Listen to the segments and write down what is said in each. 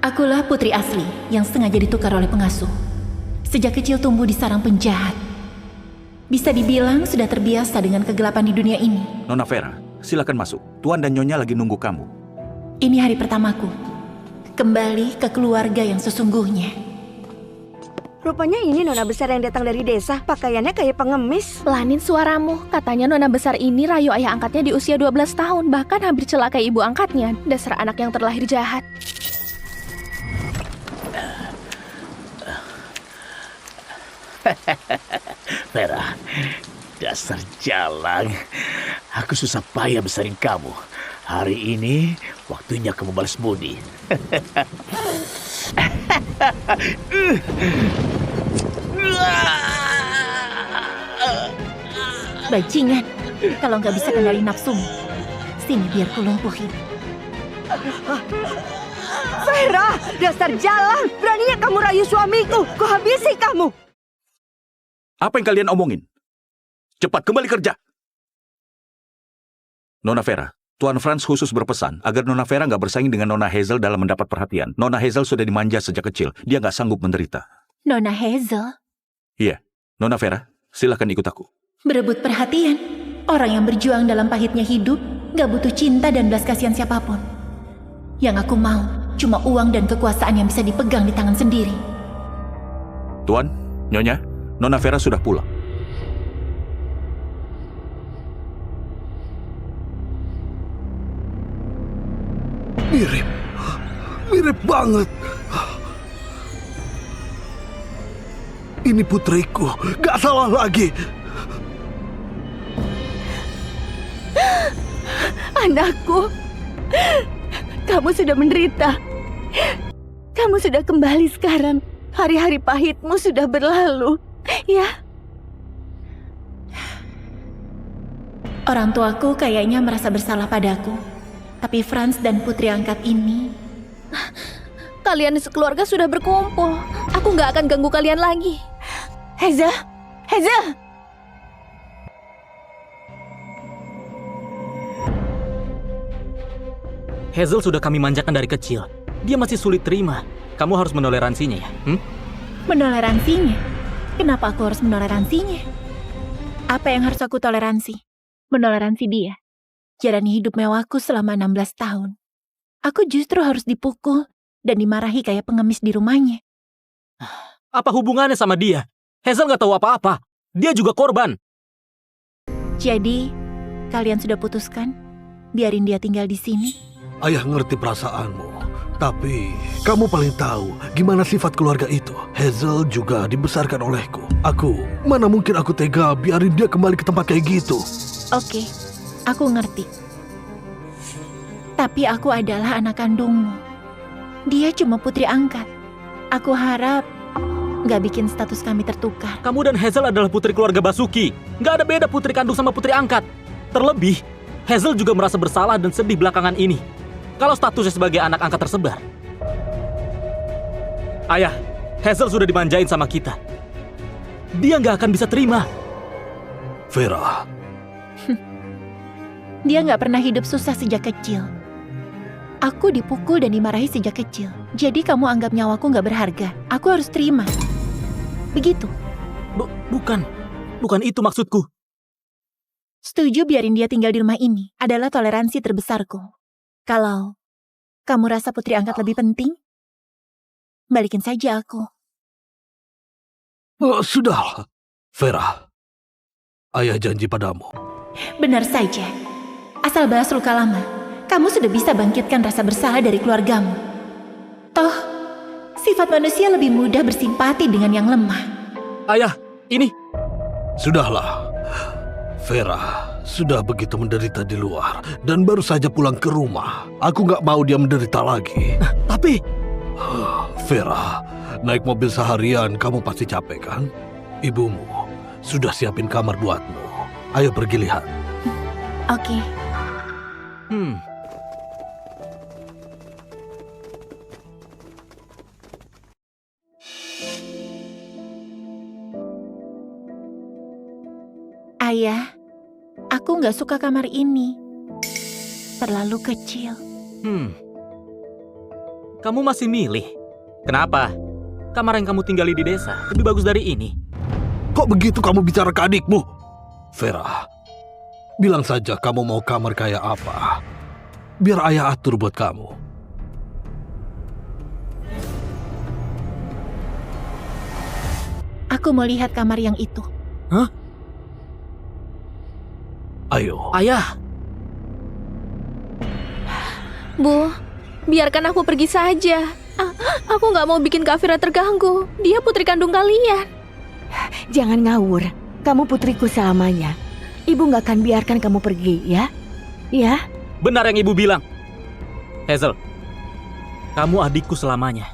Akulah putri asli yang sengaja ditukar oleh pengasuh. Sejak kecil tumbuh di sarang penjahat. Bisa dibilang sudah terbiasa dengan kegelapan di dunia ini. Nona Vera, silakan masuk. Tuan dan Nyonya lagi nunggu kamu. Ini hari pertamaku. Kembali ke keluarga yang sesungguhnya. Rupanya ini nona besar yang datang dari desa. Pakaiannya kayak pengemis. Pelanin suaramu. Katanya nona besar ini rayu ayah angkatnya di usia 12 tahun. Bahkan hampir celakai ibu angkatnya. Dasar anak yang terlahir jahat. Vera, dasar jalang. Aku susah payah besarin kamu. Hari ini waktunya kamu balas budi. Bajingan, kalau nggak bisa kendali nafsumu, sini biar ku lumpuhin. Vera, dasar jalang. Beraninya kamu rayu suamiku. Ku habisi kamu. Apa yang kalian omongin? Cepat kembali kerja. Nona Vera, Tuan Franz khusus berpesan agar Nona Vera nggak bersaing dengan Nona Hazel dalam mendapat perhatian. Nona Hazel sudah dimanja sejak kecil. Dia nggak sanggup menderita. Nona Hazel? Iya, Nona Vera, silakan ikut aku. Berebut perhatian. Orang yang berjuang dalam pahitnya hidup nggak butuh cinta dan belas kasihan siapapun. Yang aku mau cuma uang dan kekuasaan yang bisa dipegang di tangan sendiri. Tuan, Nyonya, Nona Vera sudah pulang. Mirip banget. Ini putriku, gak salah lagi. Anakku, kamu sudah menderita. Kamu sudah kembali sekarang. Hari-hari pahitmu sudah berlalu. Ya. Orang tuaku kayaknya merasa bersalah padaku. Tapi Franz dan putri angkat ini... Kalian sekeluarga sudah berkumpul. Aku nggak akan ganggu kalian lagi. Hazel! Hazel! Hazel sudah kami manjakan dari kecil. Dia masih sulit terima. Kamu harus menoleransinya ya. Menoleransinya? Kenapa aku harus menoleransinya? Apa yang harus aku toleransi? Menoleransi dia. Jalani hidup mewahku selama 16 tahun. Aku justru harus dipukul dan dimarahi kayak pengemis di rumahnya. Apa hubungannya sama dia? Hazel nggak tahu apa-apa. Dia juga korban. Jadi, kalian sudah putuskan? Biarin dia tinggal di sini? Ayah ngerti perasaanmu. Tapi, kamu paling tahu gimana sifat keluarga itu. Hazel juga dibesarkan olehku. Mana mungkin aku tega biarin dia kembali ke tempat kayak gitu. Oke, aku ngerti. Tapi aku adalah anak kandungmu. Dia cuma putri angkat. Aku harap nggak bikin status kami tertukar. Kamu dan Hazel adalah putri keluarga Basuki. Nggak ada beda putri kandung sama putri angkat. Terlebih, Hazel juga merasa bersalah dan sedih belakangan ini. Kalau statusnya sebagai anak angkat tersebar. Ayah, Hazel sudah dimanjain sama kita. Dia nggak akan bisa terima. Vera. Dia nggak pernah hidup susah sejak kecil. Aku dipukul dan dimarahi sejak kecil. Jadi kamu anggap nyawaku nggak berharga. Aku harus terima. Begitu. Bukan itu maksudku. Setuju biarin dia tinggal di rumah ini adalah toleransi terbesarku. Kalau kamu rasa putri angkat lebih penting, balikin saja aku. Sudah, Vera. Ayah janji padamu. Benar saja. Asal balas luka lama, kamu sudah bisa bangkitkan rasa bersalah dari keluargamu. Toh, sifat manusia lebih mudah bersimpati dengan yang lemah. Ayah, ini... Sudahlah. Vera sudah begitu menderita di luar dan baru saja pulang ke rumah. Aku nggak mau dia menderita lagi. Tapi... Vera, naik mobil seharian kamu pasti capek kan? Ibumu sudah siapin kamar buatmu. Ayo pergi lihat. Oke. Ayah, aku nggak suka kamar ini. Terlalu kecil. Kamu masih milih? Kenapa? Kamar yang kamu tinggali di desa lebih bagus dari ini. Kok begitu kamu bicara ke adikmu? Vera, bilang saja kamu mau kamar kayak apa. Biar ayah atur buat kamu. Aku mau lihat kamar yang itu. Ayo. Ayah, Bu, biarkan aku pergi saja. Aku nggak mau bikin Kak Fira terganggu. Dia putri kandung kalian. Jangan ngawur. Kamu putriku selamanya. Ibu nggak akan biarkan kamu pergi, ya? Ya? benar yang ibu bilang. Hazel, kamu adikku selamanya.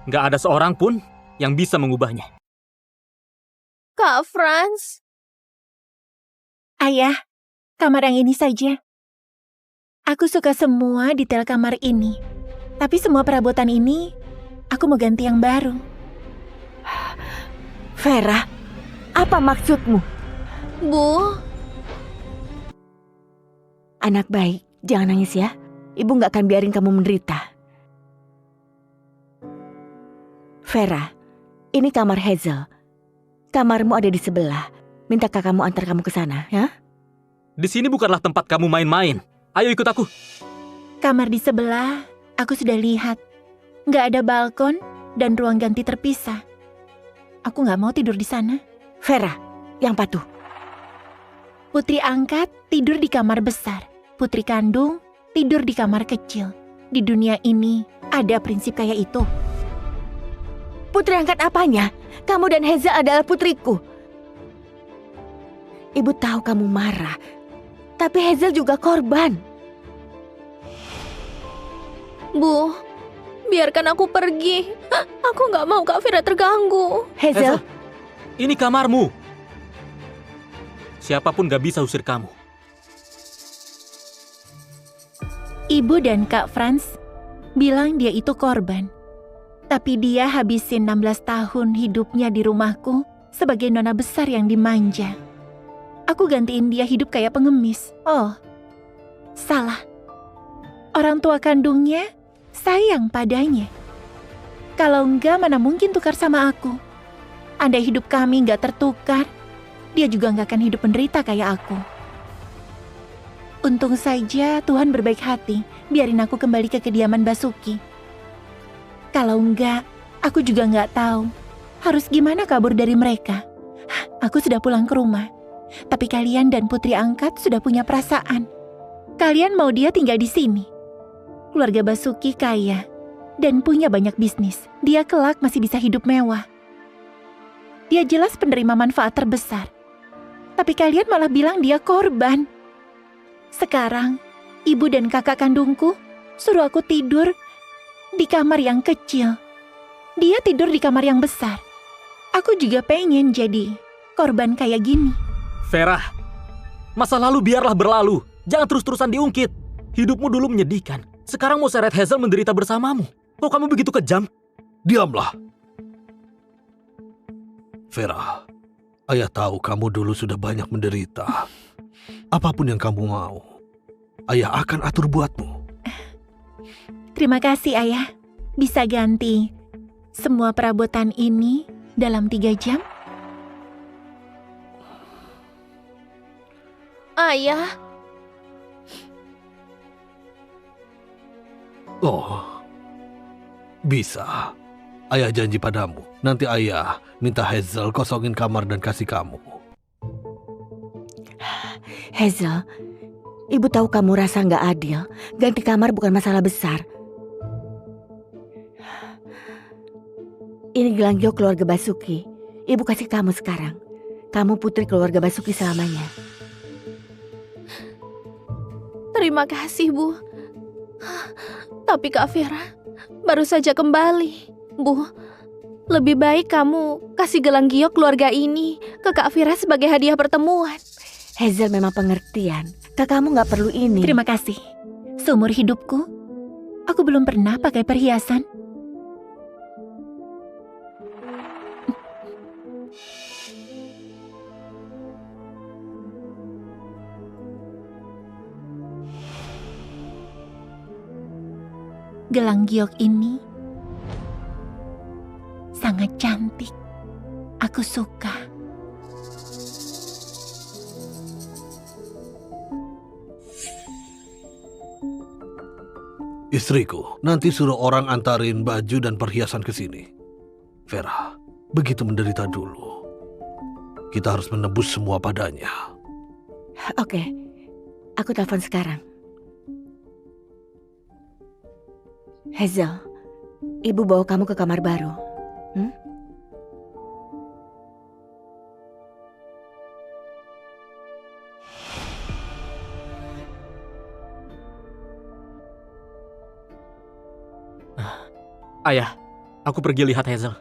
Nggak ada seorang pun yang bisa mengubahnya. Kak Franz. Ayah, kamar yang ini saja. Aku suka semua detail kamar ini. Tapi semua perabotan ini, aku mau ganti yang baru. Vera, apa maksudmu? Bu, Anak baik, jangan nangis ya. Ibu nggak akan biarin kamu menderita. Vera, ini kamar Hazel. Kamarmu ada di sebelah. Minta kakakmu antar kamu ke sana, ya? Di sini bukanlah tempat kamu main-main. Ayo ikut aku. Kamar di sebelah, aku sudah lihat. Nggak ada balkon dan ruang ganti terpisah. Aku nggak mau tidur di sana. Vera, yang patuh. Putri angkat tidur di kamar besar. Putri kandung tidur di kamar kecil. Di dunia ini ada prinsip kayak itu. Putri angkat apanya? Kamu dan Hazel adalah putriku. Ibu tahu kamu marah. Tapi Hazel juga korban. Bu, biarkan aku pergi. Aku nggak mau Kak Fira terganggu. Hazel, Ini kamarmu. Siapapun gak bisa usir kamu. Ibu dan Kak Franz bilang dia itu korban. Tapi dia habisin 16 tahun hidupnya di rumahku sebagai nona besar yang dimanja. Aku gantiin dia hidup kayak pengemis. Oh, salah. Orang tua kandungnya sayang padanya. Kalau enggak, mana mungkin tukar sama aku. Andai hidup kami enggak tertukar, dia juga enggak akan hidup menderita kayak aku. Untung saja Tuhan berbaik hati, biarin aku kembali ke kediaman Basuki. Kalau enggak, aku juga enggak tahu harus gimana kabur dari mereka. Aku sudah pulang ke rumah, tapi kalian dan putri angkat sudah punya perasaan. Kalian mau dia tinggal di sini. Keluarga Basuki kaya dan punya banyak bisnis. Dia kelak masih bisa hidup mewah. Dia jelas penerima manfaat terbesar. Tapi kalian malah bilang dia korban. Sekarang, ibu dan kakak kandungku suruh aku tidur di kamar yang kecil. Dia tidur di kamar yang besar. Aku juga pengen jadi korban kayak gini. Vera, masa lalu biarlah berlalu. Jangan terus-terusan diungkit. Hidupmu dulu menyedihkan. Sekarang mau seret Hazel menderita bersamamu. Kok kamu begitu kejam? Diamlah. Vera, ayah tahu kamu dulu sudah banyak menderita. Apapun yang kamu mau, ayah akan atur buatmu. Terima kasih, Ayah. Bisa ganti semua perabotan ini dalam 3 jam? Ayah, Oh, bisa. Ayah janji padamu, nanti ayah minta Hazel kosongin kamar dan kasih kamu. Hazel, ibu tahu kamu rasa nggak adil. Ganti kamar bukan masalah besar. Ini gelang giok keluarga Basuki. Ibu kasih kamu sekarang. Kamu putri keluarga Basuki selamanya. terima kasih, Bu. Tapi Kak Fira baru saja kembali. Bu, lebih baik kamu kasih gelang giok keluarga ini ke Kak Fira sebagai hadiah pertemuan. Hazel memang pengertian. Kakakmu nggak perlu ini. Terima kasih. Seumur hidupku, aku belum pernah pakai perhiasan. gelang giok ini sangat cantik. Aku suka. Istriku, nanti suruh orang antarin baju dan perhiasan ke sini. Vera, begitu menderita dulu. Kita harus menebus semua padanya. Oke, aku telepon sekarang. Hazel, ibu bawa kamu ke kamar baru. Ayah, aku pergi lihat Hazel.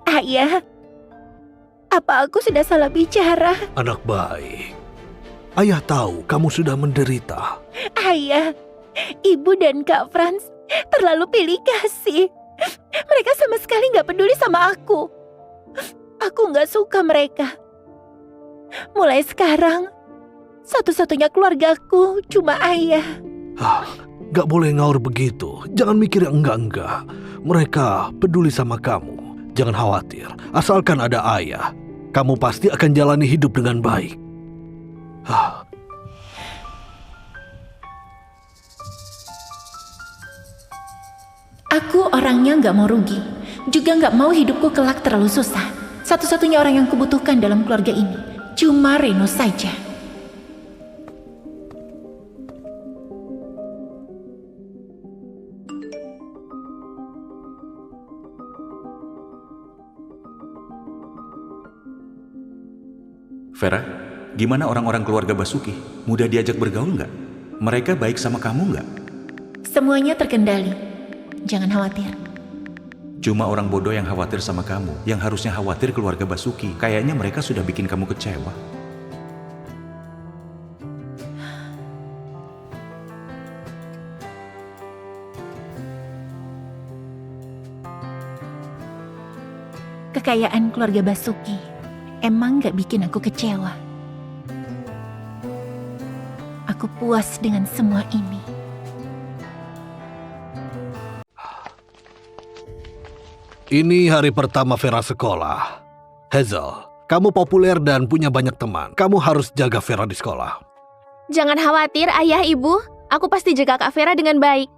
Ayah, apa aku sudah salah bicara? Anak baik. Ayah tahu kamu sudah menderita. Ayah, ibu dan Kak Franz terlalu pilih kasih. Mereka sama sekali nggak peduli sama aku. Aku nggak suka mereka. Mulai sekarang, satu-satunya keluargaku cuma ayah. Gak boleh ngaur begitu. Jangan mikir yang enggak-enggak. Mereka peduli sama kamu. Jangan khawatir. Asalkan ada ayah, kamu pasti akan jalani hidup dengan baik. Aku orangnya nggak mau rugi. Juga nggak mau hidupku kelak terlalu susah. Satu-satunya orang yang kubutuhkan dalam keluarga ini cuma Reno saja. Vera, gimana orang-orang keluarga Basuki? Mudah diajak bergaul nggak? Mereka baik sama kamu nggak? Semuanya terkendali. Jangan khawatir. Cuma orang bodoh yang khawatir sama kamu, yang harusnya khawatir keluarga Basuki. Kayaknya mereka sudah bikin kamu kecewa. Kekayaan keluarga Basuki emang gak bikin aku kecewa. Aku puas dengan semua ini. Ini hari pertama Vera sekolah. Hazel, kamu populer dan punya banyak teman. Kamu harus jaga Vera di sekolah. Jangan khawatir, ayah, ibu. Aku pasti jaga Kak Vera dengan baik.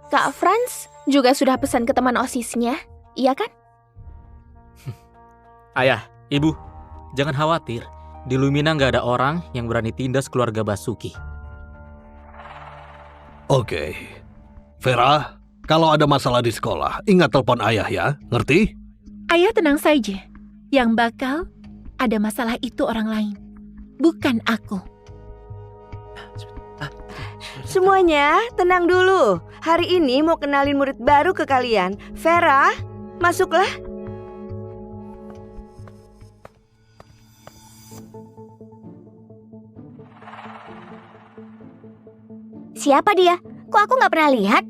Kak Franz juga sudah pesan ke teman OSISnya, iya kan? Ayah, ibu, jangan khawatir. Di Lumina nggak ada orang yang berani tindas keluarga Basuki. Oke. Vera, kalau ada masalah di sekolah, ingat telepon ayah ya, ngerti? Ayah tenang saja. Yang bakal ada masalah itu orang lain, bukan aku. Semuanya, tenang dulu. Hari ini mau kenalin murid baru ke kalian. Vera, masuklah. Siapa dia? Kok aku nggak pernah lihat?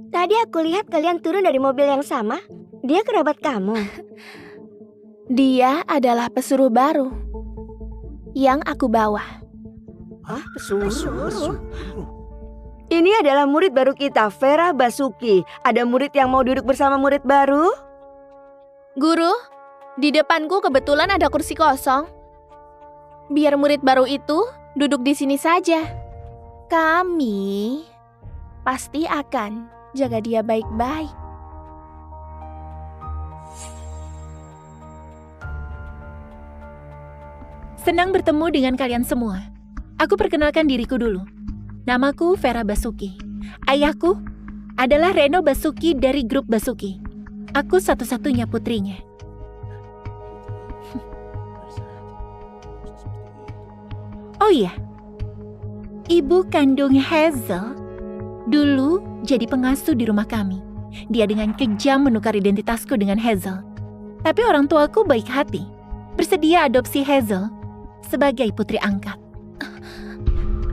Tadi aku lihat kalian turun dari mobil yang sama. Dia kerabat kamu. Dia adalah pesuruh baru yang aku bawa. Hah? Pesuruh? Ini adalah murid baru kita, Vera Basuki. Ada murid yang mau duduk bersama murid baru? Guru, di depanku kebetulan ada kursi kosong. Biar murid baru itu duduk di sini saja. Kami pasti akan jaga dia baik-baik. Senang bertemu dengan kalian semua. Aku perkenalkan diriku dulu. Namaku Vera Basuki. Ayahku adalah Reno Basuki dari grup Basuki. Aku satu-satunya putrinya. Oh iya, ibu kandung Hazel dulu jadi pengasuh di rumah kami. Dia dengan kejam menukar identitasku dengan Hazel. Tapi orang tuaku baik hati, bersedia adopsi Hazel sebagai putri angkat.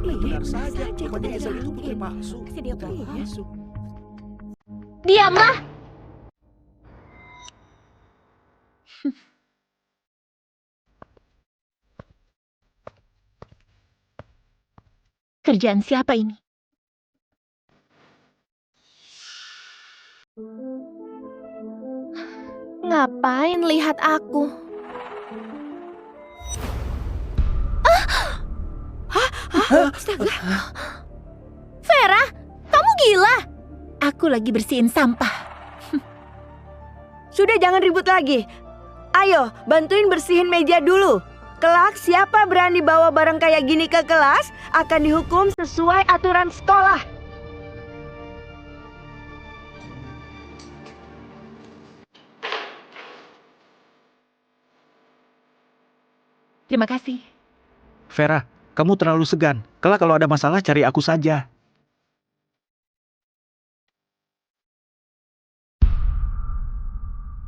Benar saja, rupanya Hazel itu putri palsu. Diamlah. Kerjaan siapa ini? Ngapain lihat aku? Astaga. Vera, kamu gila? Aku lagi bersihin sampah. Sudah, jangan ribut lagi. Ayo, bantuin bersihin meja dulu. Kelak siapa berani bawa barang kayak gini ke kelas akan dihukum sesuai aturan sekolah. Terima kasih. Vera, kamu terlalu segan. Kelak kalau ada masalah cari aku saja.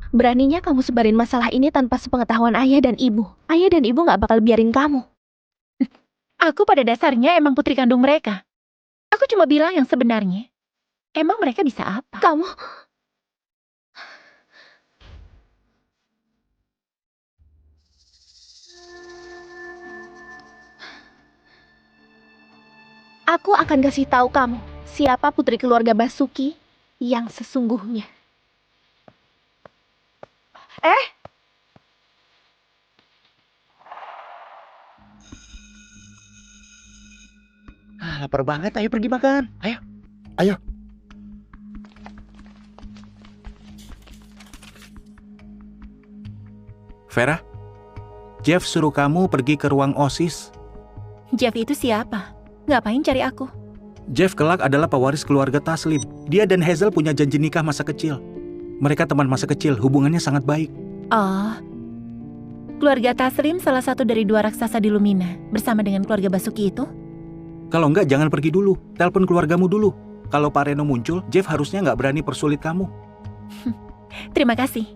Beraninya kamu sebarin masalah ini tanpa sepengetahuan ayah dan ibu. Ayah dan ibu gak bakal biarin kamu. Aku pada dasarnya emang putri kandung mereka. Aku cuma bilang yang sebenarnya. Emang mereka bisa apa? Kamu... Aku akan kasih tahu kamu siapa putri keluarga Basuki yang sesungguhnya. Lapar banget, ayo pergi makan. Ayo. Vera, Jeff suruh kamu pergi ke ruang OSIS. Jeff itu siapa? Ngapain cari aku? Jeff kelak adalah pewaris keluarga Taslim. Dia dan Hazel punya janji nikah masa kecil. Mereka teman masa kecil, hubungannya sangat baik. Oh, keluarga Taslim salah satu dari 2 raksasa di Lumina bersama dengan keluarga Basuki itu? Kalau enggak, jangan pergi dulu. Telepon keluargamu dulu. Kalau Pak Reno muncul, Jeff harusnya nggak berani persulit kamu. Terima kasih.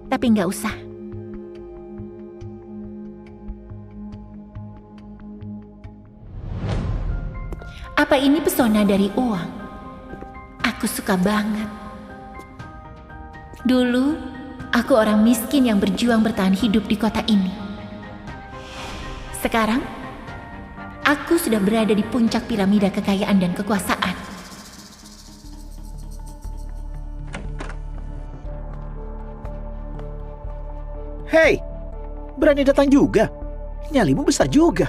Tapi nggak usah. Apa ini pesona dari uang? Aku suka banget. Dulu, aku orang miskin yang berjuang bertahan hidup di kota ini. Sekarang, aku sudah berada di puncak piramida kekayaan dan kekuasaan. Hei, berani datang juga. Nyalimu besar juga.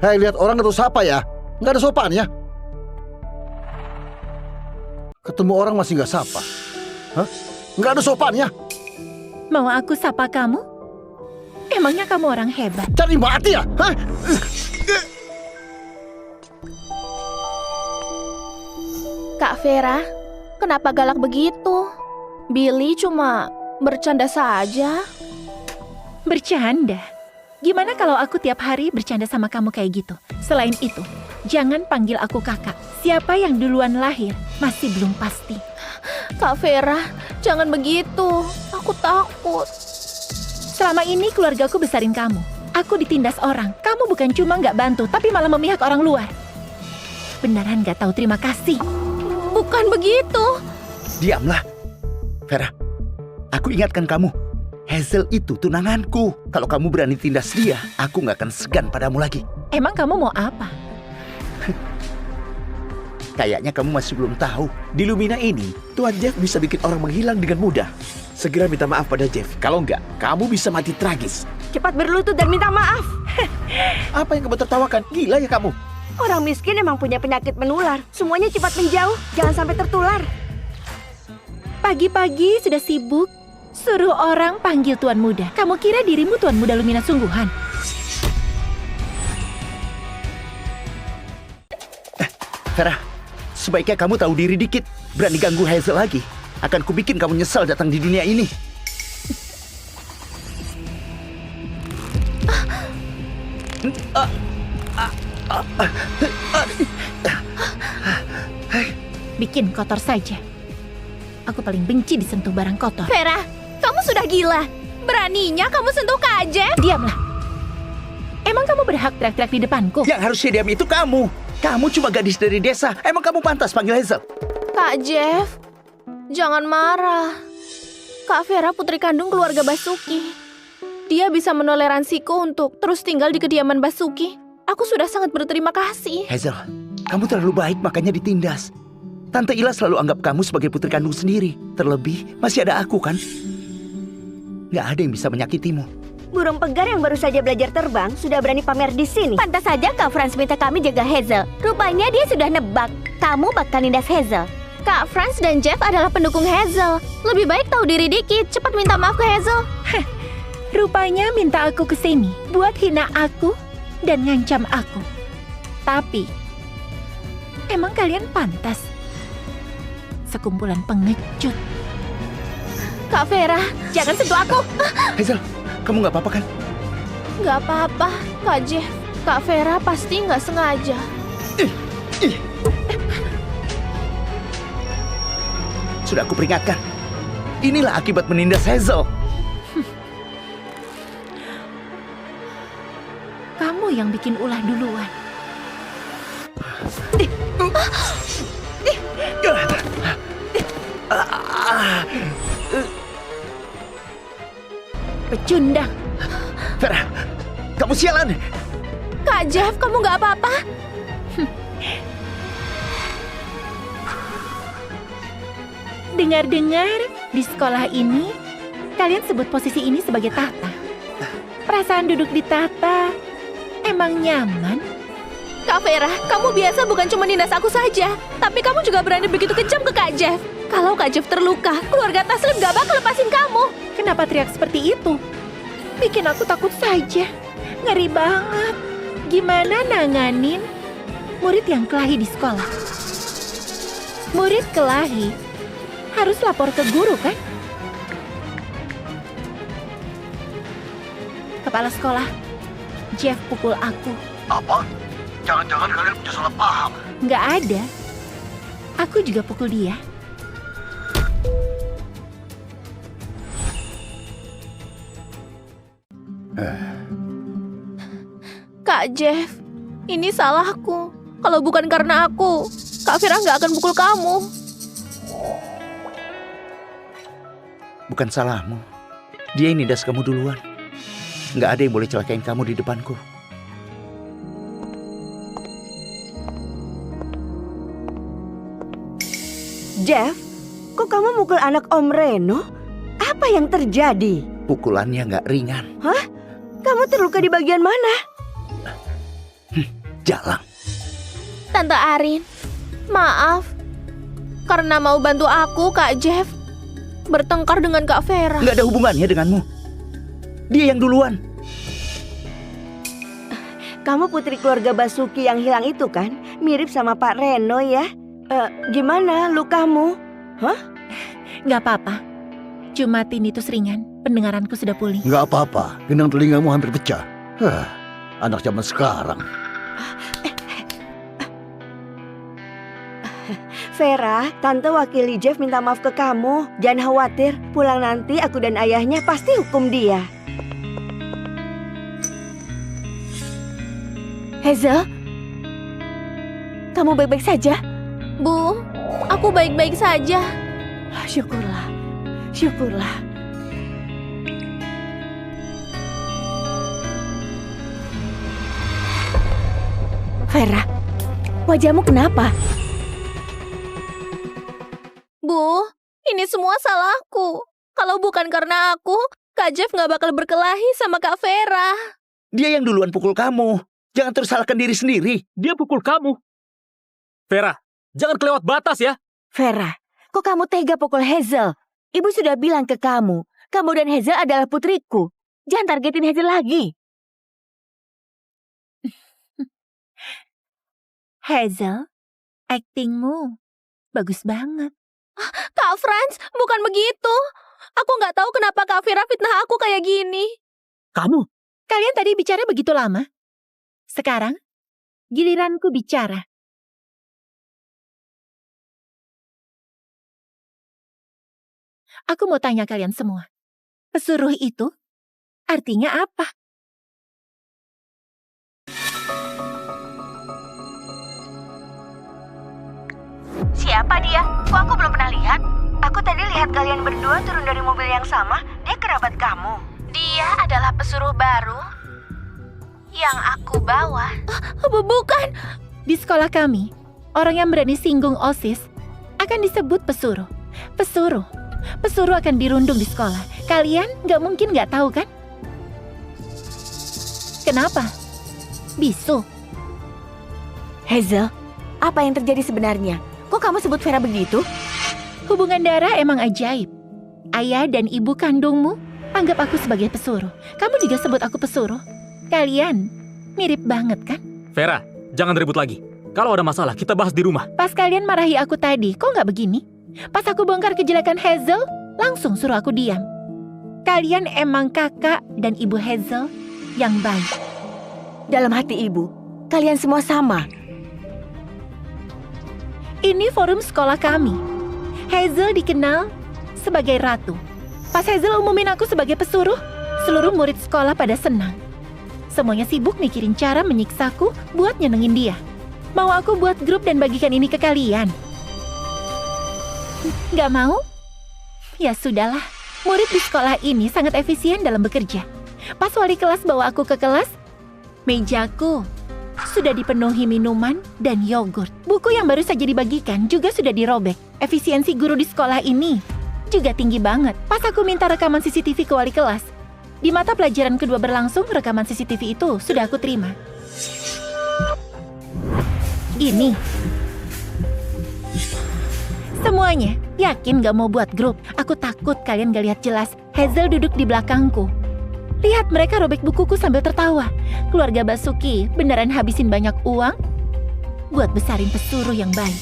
Hei, lihat orang atau siapa ya? Nggak ada sopan ya? Ketemu orang masih nggak sapa. Hah? Nggak ada sopannya. Mau aku sapa kamu? Emangnya kamu orang hebat? Cari mati ya? Hah? Kak Vera, kenapa galak begitu? Billy cuma bercanda saja. Bercanda? Gimana kalau aku tiap hari bercanda sama kamu kayak gitu? Selain itu, jangan panggil aku kakak. Siapa yang duluan lahir masih belum pasti. Kak Vera, jangan begitu. Aku takut. Selama ini keluargaku besarin kamu. Aku ditindas orang. Kamu bukan cuma nggak bantu, tapi malah memihak orang luar. Beneran nggak tahu terima kasih. Bukan begitu. Diamlah. Vera, aku ingatkan kamu. Hazel itu tunanganku. Kalau kamu berani tindas dia, aku nggak akan segan padamu lagi. Emang kamu mau apa? Kayaknya kamu masih belum tahu. Di Lumina ini, Tuan Jeff bisa bikin orang menghilang dengan mudah. Segera minta maaf pada Jeff. Kalau enggak, kamu bisa mati tragis. Cepat berlutut dan minta maaf. Apa yang kamu tertawakan? Gila ya kamu? Orang miskin emang punya penyakit menular. Semuanya cepat menjauh, jangan sampai tertular. Pagi-pagi sudah sibuk. Suruh orang panggil Tuan Muda. Kamu kira dirimu Tuan Muda Lumina sungguhan? Vera, sebaiknya kamu tahu diri dikit. Berani ganggu Hazel lagi, akan kubikin kamu nyesal datang di dunia ini. Bikin kotor saja. Aku paling benci disentuh barang kotor. Vera, kamu sudah gila. Beraninya kamu sentuh Kak Jeff? Diamlah. Emang kamu berhak teriak-teriak di depanku? Yang harusnya diam itu kamu. Kamu cuma gadis dari desa. Emang kamu pantas panggil Hazel? Kak Jeff, jangan marah. Kak Vera putri kandung keluarga Basuki. Dia bisa menoleransiku untuk terus tinggal di kediaman Basuki. Aku sudah sangat berterima kasih. Hazel, kamu terlalu baik makanya ditindas. Tante Ila selalu anggap kamu sebagai putri kandung sendiri. Terlebih, masih ada aku kan? Gak ada yang bisa menyakitimu. Burung pegar yang baru saja belajar terbang sudah berani pamer di sini. Pantas saja Kak Franz minta kami jaga Hazel. Rupanya dia sudah nebak. Kamu bakal nindas Hazel. Kak Franz dan Jeff adalah pendukung Hazel. Lebih baik tahu diri dikit, cepat minta maaf ke Hazel. Rupanya minta aku ke sini buat hina aku dan ngancam aku. Tapi, emang kalian pantas? Sekumpulan pengecut. Kak Vera, jangan sentuh aku. Hazel, kamu gak apa-apa kan? Gak apa-apa, Kak Jeff. Kak Vera pasti nggak sengaja. Sudah aku peringatkan. Inilah akibat menindas Hazel. Kamu yang bikin ulah duluan. Pecundang. Vera, kamu sialan. Kak Jeff, kamu nggak apa-apa? Dengar-dengar di sekolah ini, kalian sebut posisi ini sebagai tahta. Perasaan duduk di tahta emang nyaman? Kak Vera, kamu biasa bukan cuma nindas aku saja, tapi kamu juga berani begitu kejam ke Kak Jeff. Kalau Kak Jeff terluka, keluarga Taslim gak bakal lepasin kamu. Kenapa teriak seperti itu? Bikin aku takut saja. Ngeri banget. Gimana nanganin murid yang kelahi di sekolah? Murid kelahi harus lapor ke guru kan? Kepala sekolah, Jeff pukul aku. Apa? Jangan-jangan kalian punya salah paham. Nggak ada. Aku juga pukul dia. Kak Jeff, ini salahku. Kalau bukan karena aku, Kak Vera nggak akan pukul kamu. Bukan salahmu. Dia yang nindas kamu duluan. Nggak ada yang boleh celakain kamu di depanku. Jeff, kok kamu mukul anak Om Reno? Apa yang terjadi? Pukulannya nggak ringan. Hah? Kamu terluka di bagian mana? Jalan. Tante Arin, maaf. Karena mau bantu aku, Kak Jeff bertengkar dengan Kak Vera. Nggak ada hubungannya denganmu. Dia yang duluan. Kamu putri keluarga Basuki yang hilang itu kan? Mirip sama Pak Reno ya? Gimana lukamu? Nggak apa-apa. Cuma tinnitus ringan. Pendengaranku sudah pulih. Nggak apa-apa, gendang telingamu hampir pecah. Anak zaman sekarang. Vera, Tante wakili Jeff minta maaf ke kamu. Jangan khawatir, pulang nanti aku dan ayahnya pasti hukum dia. Hazel, kamu baik-baik saja? Bu, aku baik-baik saja. Syukurlah, syukurlah. Vera, wajahmu kenapa? Bu, ini semua salahku. Kalau bukan karena aku, Kak Jeff nggak bakal berkelahi sama Kak Vera. Dia yang duluan pukul kamu. Jangan terus salahkan diri sendiri. Dia pukul kamu. Vera, jangan kelewat batas ya. Vera, kok kamu tega pukul Hazel? Ibu sudah bilang ke kamu dan Hazel adalah putriku. Jangan targetin Hazel lagi. Hazel, aktingmu bagus banget. Kak Franz, bukan begitu. Aku nggak tahu kenapa Kak Vera fitnah aku kayak gini. Kamu? Kalian tadi bicara begitu lama. Sekarang, giliranku bicara. Aku mau tanya kalian semua. Pesuruh itu artinya apa? Siapa dia? Kok aku belum pernah lihat? Aku tadi lihat kalian berdua turun dari mobil yang sama. Dia kerabat kamu. Dia adalah pesuruh baru. Yang aku bawa. Bukan. Di sekolah kami, orang yang berani singgung OSIS akan disebut pesuruh. Pesuruh akan dirundung di sekolah. Kalian nggak mungkin nggak tahu kan? Kenapa? Bisu. Hazel, apa yang terjadi sebenarnya? Kok kamu sebut Vera begitu? Hubungan darah emang ajaib. Ayah dan ibu kandungmu anggap aku sebagai pesuruh. Kamu juga sebut aku pesuruh. Kalian mirip banget kan? Vera, jangan ribut lagi. Kalau ada masalah, kita bahas di rumah. Pas kalian marahi aku tadi, kok nggak begini? Pas aku bongkar kejelekan Hazel, langsung suruh aku diam. Kalian emang kakak dan ibu Hazel yang baik. Dalam hati ibu, kalian semua sama. Ini forum sekolah kami. Hazel dikenal sebagai ratu. Pas Hazel umumin aku sebagai pesuruh, seluruh murid sekolah pada senang. Semuanya sibuk mikirin cara menyiksaku buat nyenengin dia. Mau aku buat grup dan bagikan ini ke kalian? Gak mau? Ya sudahlah, murid di sekolah ini sangat efisien dalam bekerja. Pas wali kelas bawa aku ke kelas, mejaku sudah dipenuhi minuman dan yogurt. Buku yang baru saja dibagikan juga sudah dirobek. Efisiensi guru di sekolah ini juga tinggi banget. Pas aku minta rekaman CCTV ke wali kelas, di mata pelajaran kedua berlangsung, rekaman CCTV itu sudah aku terima. Ini semuanya yakin gak mau buat grup. Aku takut kalian gak lihat jelas. Hazel duduk di belakangku. Lihat mereka robek bukuku sambil tertawa. Keluarga Basuki beneran habisin banyak uang buat besarin pesuruh yang baik.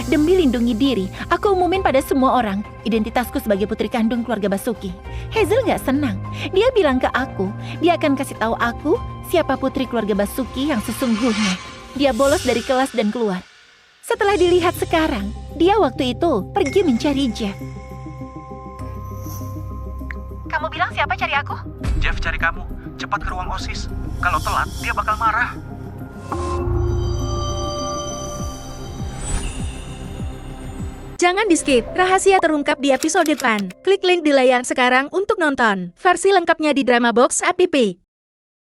Demi lindungi diri, aku umumin pada semua orang identitasku sebagai putri kandung keluarga Basuki. Hazel gak senang. Dia bilang ke aku, dia akan kasih tahu aku siapa putri keluarga Basuki yang sesungguhnya. Dia bolos dari kelas dan keluar. Setelah dilihat sekarang, dia waktu itu pergi mencari Jeff. Kamu bilang siapa cari aku? Jeff cari kamu. Cepat ke ruang OSIS. Kalau telat, dia bakal marah. Jangan di-skip, rahasia terungkap di episode depan. Klik link di layar sekarang untuk nonton. Versi lengkapnya di Drama Box app.